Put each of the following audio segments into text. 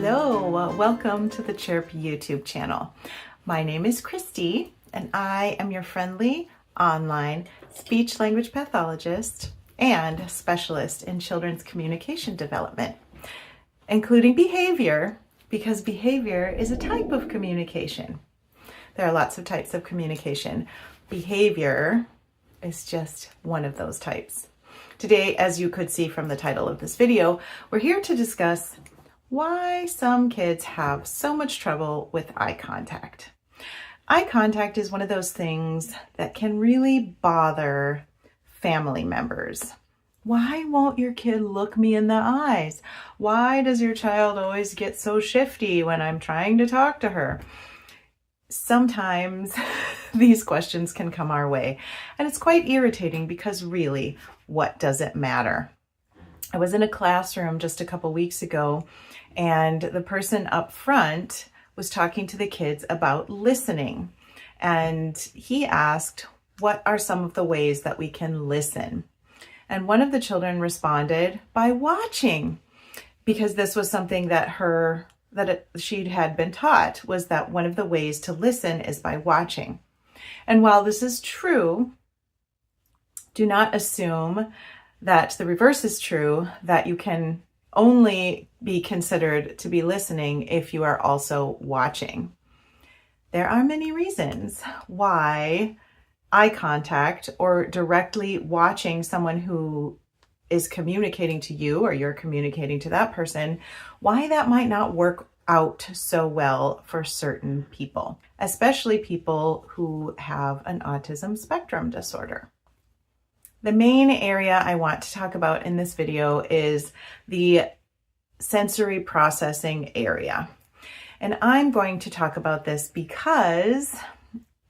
Hello, welcome to the Chirp YouTube channel. My name is Christy and I am your friendly online speech-language pathologist and specialist in children's communication development, including behavior, because behavior is a type of communication. There are lots of types of communication. Behavior is just one of those types. Today, as you could see from the title of this video, we're here to discuss why some kids have so much trouble with eye contact. Eye contact is one of those things that can really bother family members. Why won't your kid look me in the eyes? Why does your child always get so shifty when I'm trying to talk to her? Sometimes these questions can come our way, and it's quite irritating because really, what does it matter? I was in a classroom just a couple weeks ago, and the person up front was talking to the kids about listening. And he asked, what are some of the ways that we can listen? And one of the children responded by watching, because this was something that she had been taught, was that one of the ways to listen is by watching. And while this is true, do not assume that the reverse is true, that you can only be considered to be listening if you are also watching. There are many reasons why eye contact or directly watching someone who is communicating to you or you're communicating to that person, why that might not work out so well for certain people, especially people who have an autism spectrum disorder. The main area I want to talk about in this video is the sensory processing area. And I'm going to talk about this because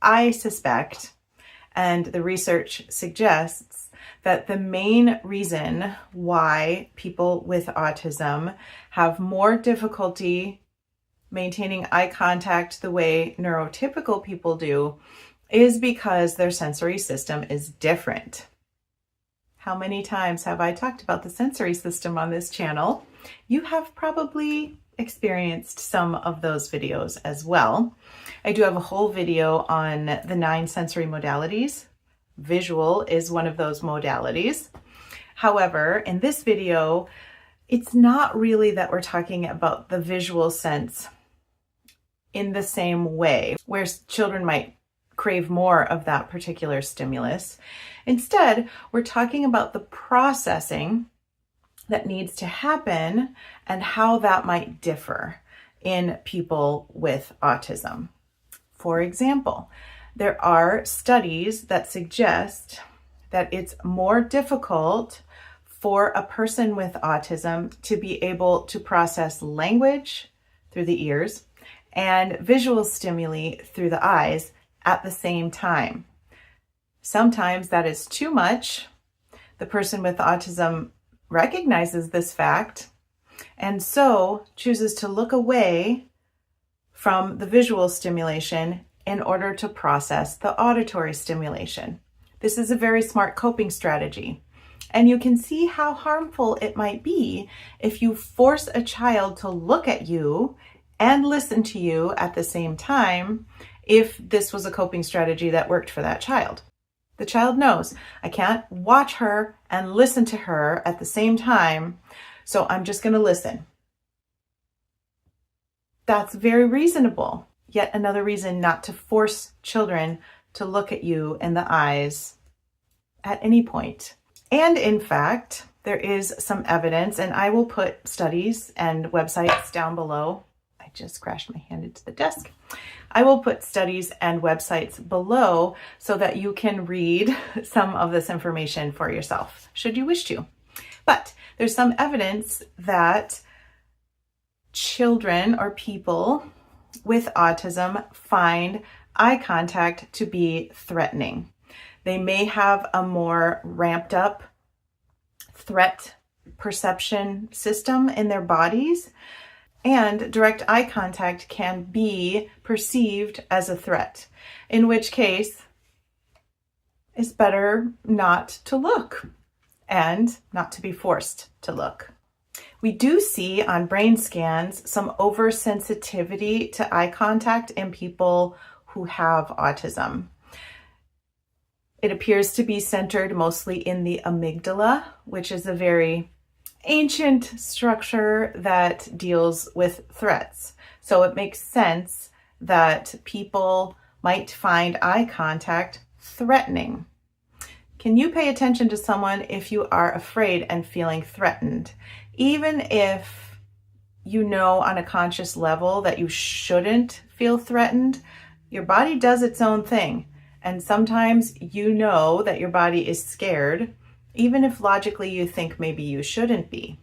I suspect, and the research suggests, that the main reason why people with autism have more difficulty maintaining eye contact the way neurotypical people do is because their sensory system is different. How many times have I talked about the sensory system on this channel? You have probably experienced some of those videos as well. I do have a whole video on the 9 sensory modalities. Visual is one of those modalities. However, in this video, it's not really that we're talking about the visual sense in the same way, where children might crave more of that particular stimulus. Instead, we're talking about the processing that needs to happen and how that might differ in people with autism. For example, there are studies that suggest that it's more difficult for a person with autism to be able to process language through the ears and visual stimuli through the eyes at the same time. Sometimes that is too much. The person with autism recognizes this fact and so chooses to look away from the visual stimulation in order to process the auditory stimulation. This is a very smart coping strategy. And you can see how harmful it might be if you force a child to look at you and listen to you at the same time, if this was a coping strategy that worked for that child. The child knows, I can't watch her and listen to her at the same time, so I'm just going to listen. That's very reasonable. Yet another reason not to force children to look at you in the eyes at any point. And in fact, there is some evidence, and I will put studies and websites down below. I just crashed my hand into the desk. I will put studies and websites below so that you can read some of this information for yourself, should you wish to. But there's some evidence that children or people with autism find eye contact to be threatening. They may have a more ramped up threat perception system in their bodies, and direct eye contact can be perceived as a threat, in which case it's better not to look and not to be forced to look. We do see on brain scans some oversensitivity to eye contact in people who have autism. It appears to be centered mostly in the amygdala, which is a very ancient structure that deals with threats. So it makes sense that people might find eye contact threatening. Can you pay attention to someone if you are afraid and feeling threatened? Even if you know on a conscious level that you shouldn't feel threatened, your body does its own thing. And sometimes you know that your body is scared, even if logically you think maybe you shouldn't be.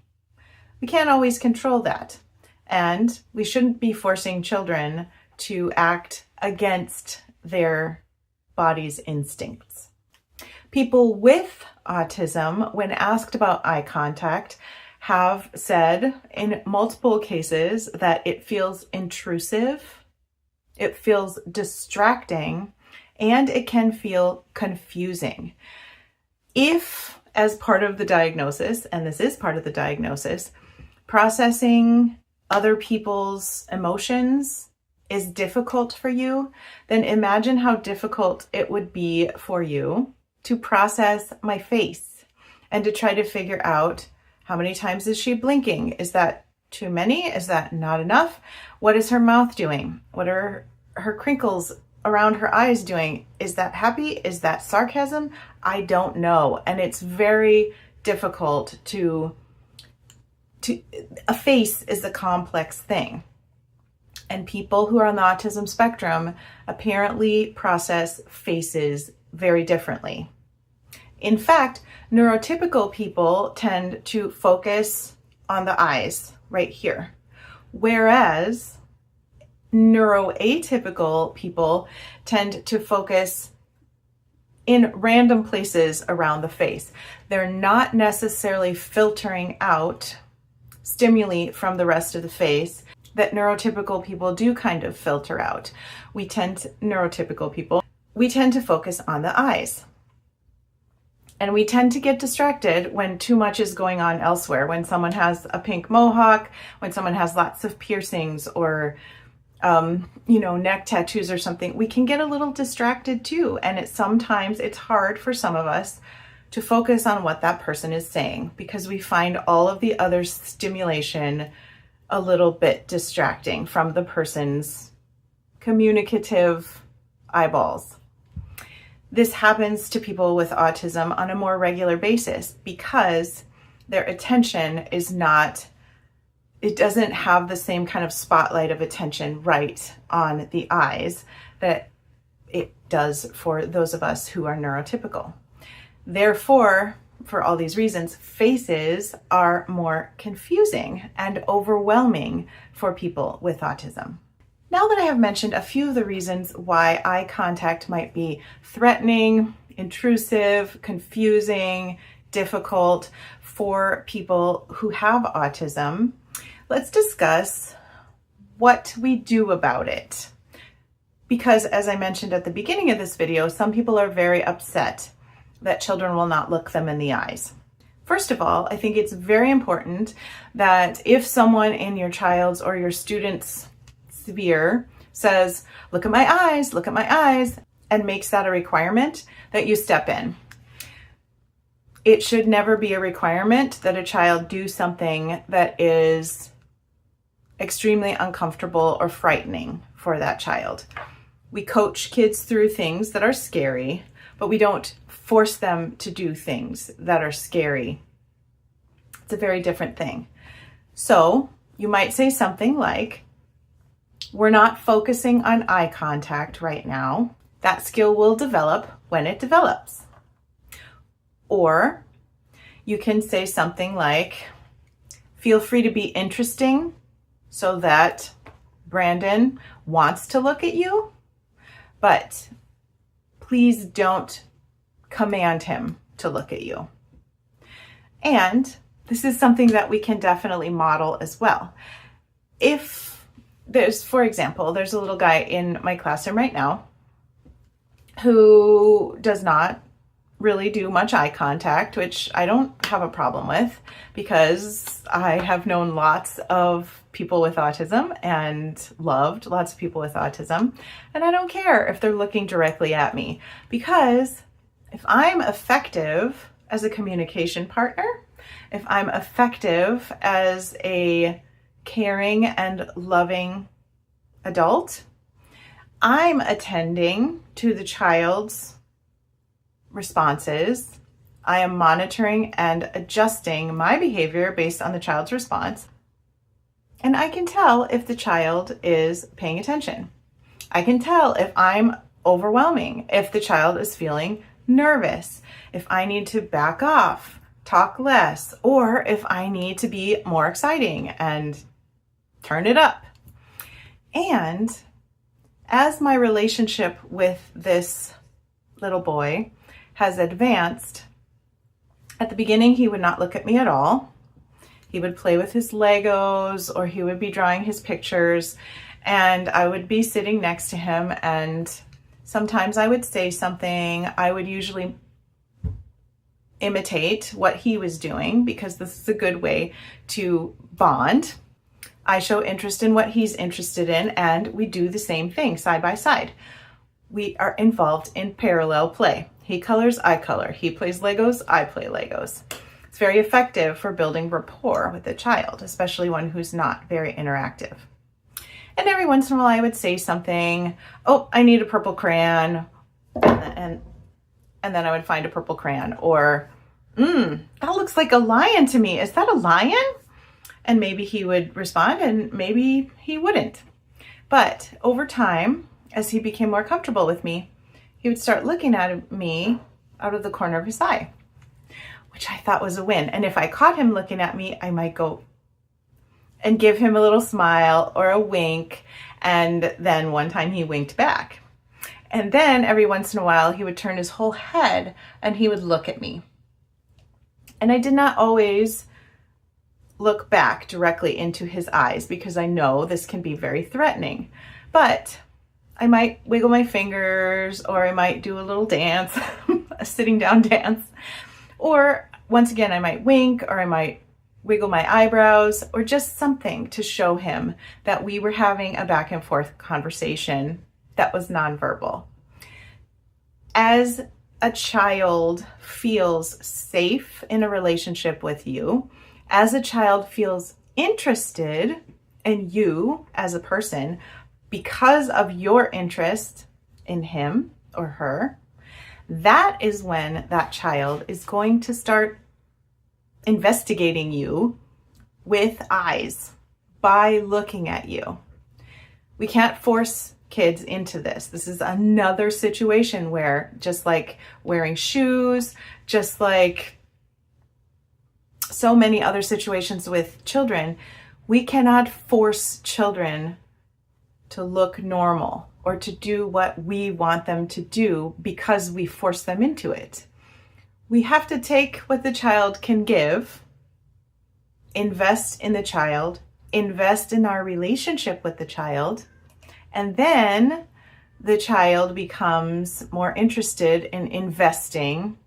We can't always control that. And we shouldn't be forcing children to act against their body's instincts. People with autism, when asked about eye contact, have said in multiple cases that it feels intrusive, it feels distracting, and it can feel confusing. If, as part of the diagnosis, and this is part of the diagnosis, processing other people's emotions is difficult for you, then imagine how difficult it would be for you to process my face and to try to figure out how many times is she blinking? Is that too many? Is that not enough? What is her mouth doing? What are her crinkles around her eyes doing? Is that happy? Is that sarcasm? I don't know. And it's very difficult to a face is a complex thing. And people who are on the autism spectrum apparently process faces very differently. In fact, neurotypical people tend to focus on the eyes right here, whereas neuroatypical people tend to focus in random places around the face. They're not necessarily filtering out stimuli from the rest of the face that neurotypical people do kind of filter out. Neurotypical people, we tend to focus on the eyes. And we tend to get distracted when too much is going on elsewhere. When someone has a pink mohawk, when someone has lots of piercings or, neck tattoos or something, we can get a little distracted too. And sometimes it's hard for some of us to focus on what that person is saying because we find all of the other stimulation a little bit distracting from the person's communicative eyeballs. This happens to people with autism on a more regular basis because their attention it doesn't have the same kind of spotlight of attention right on the eyes that it does for those of us who are neurotypical. Therefore, for all these reasons, faces are more confusing and overwhelming for people with autism. Now that I have mentioned a few of the reasons why eye contact might be threatening, intrusive, confusing, difficult for people who have autism, let's discuss what we do about it. Because as I mentioned at the beginning of this video, some people are very upset that children will not look them in the eyes. First of all, I think it's very important that if someone in your child's or your student's sphere says, look at my eyes, and makes that a requirement, that you step in. It should never be a requirement that a child do something that is extremely uncomfortable or frightening for that child. We coach kids through things that are scary, but we don't force them to do things that are scary. It's a very different thing. So you might say something like, we're not focusing on eye contact right now. That skill will develop when it develops. Or you can say something like, feel free to be interesting so that Brandon wants to look at you, but please don't command him to look at you. And this is something that we can definitely model as well. For example, there's a little guy in my classroom right now who does not really do much eye contact, which I don't have a problem with because I have known lots of people with autism and loved lots of people with autism. And I don't care if they're looking directly at me, because if I'm effective as a communication partner, if I'm effective as a caring and loving adult, I'm attending to the child's responses. I am monitoring and adjusting my behavior based on the child's response. And I can tell if the child is paying attention. I can tell if I'm overwhelming, if the child is feeling nervous, if I need to back off, talk less, or if I need to be more exciting and turn it up. And as my relationship with this little boy has advanced, at the beginning, he would not look at me at all. He would play with his Legos, or he would be drawing his pictures, and I would be sitting next to him, and sometimes I would say something. I would usually imitate what he was doing because this is a good way to bond. I show interest in what he's interested in, and we do the same thing side by side. We are involved in parallel play. He colors, I color. He plays Legos, I play Legos. It's very effective for building rapport with a child, especially one who's not very interactive. And every once in a while I would say something, oh, I need a purple crayon, and then I would find a purple crayon, or, that looks like a lion to me. Is that a lion? And maybe he would respond and maybe he wouldn't. But over time, as he became more comfortable with me, he would start looking at me out of the corner of his eye, which I thought was a win. And if I caught him looking at me, I might go and give him a little smile or a wink. And then one time he winked back. And then every once in a while, he would turn his whole head and he would look at me. And I did not always look back directly into his eyes because I know this can be very threatening. But I might wiggle my fingers, or I might do a little dance, a sitting down dance. Or once again, I might wink, or I might wiggle my eyebrows, or just something to show him that we were having a back and forth conversation that was nonverbal. As a child feels safe in a relationship with you, as a child feels interested in you as a person because of your interest in him or her, that is when that child is going to start investigating you with eyes by looking at you. We can't force kids into this. This is another situation where, just like wearing shoes, just like so many other situations with children, we cannot force children to look normal or to do what we want them to do because we force them into it. We have to take what the child can give, invest in the child, invest in our relationship with the child, and then the child becomes more interested in investing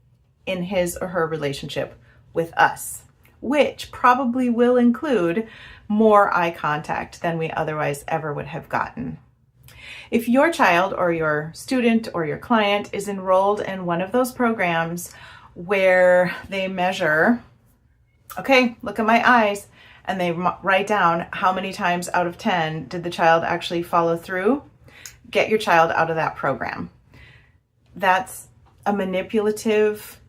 in his or her relationship with us, which probably will include more eye contact than we otherwise ever would have gotten. If your child or your student or your client is enrolled in one of those programs where they measure, okay, look at my eyes, and they write down how many times out of 10 did the child actually follow through, get your child out of that program. That's a manipulative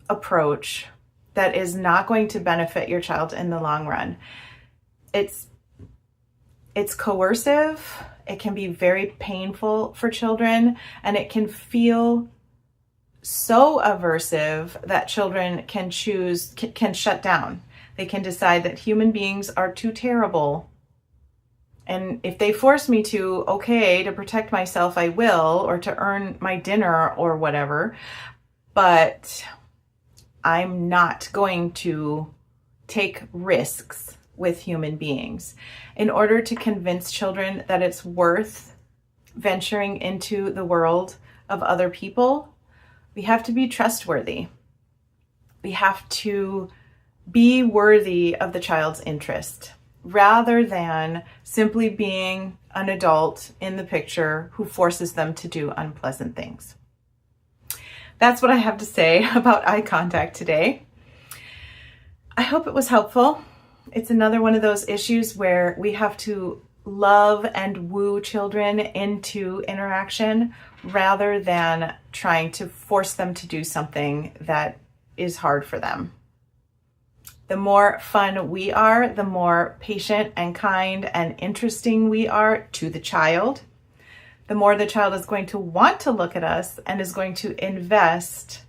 approach that is not going to benefit your child in the long run. It's coercive. It can be very painful for children, and it can feel so aversive that children can shut down. They can decide that human beings are too terrible. And if they force me to, okay, to protect myself, I will, or to earn my dinner or whatever, but I'm not going to take risks with human beings. In order to convince children that it's worth venturing into the world of other people, We have to be trustworthy. We have to be worthy of the child's interest rather than simply being an adult in the picture who forces them to do unpleasant things. That's what I have to say about eye contact today. I hope it was helpful. It's another one of those issues where we have to love and woo children into interaction rather than trying to force them to do something that is hard for them. The more fun we are, the more patient and kind and interesting we are to the child, the more the child is going to want to look at us and is going to invest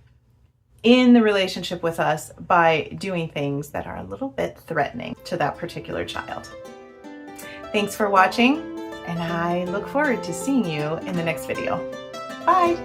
in the relationship with us by doing things that are a little bit threatening to that particular child. Thanks for watching, and I look forward to seeing you in the next video. Bye!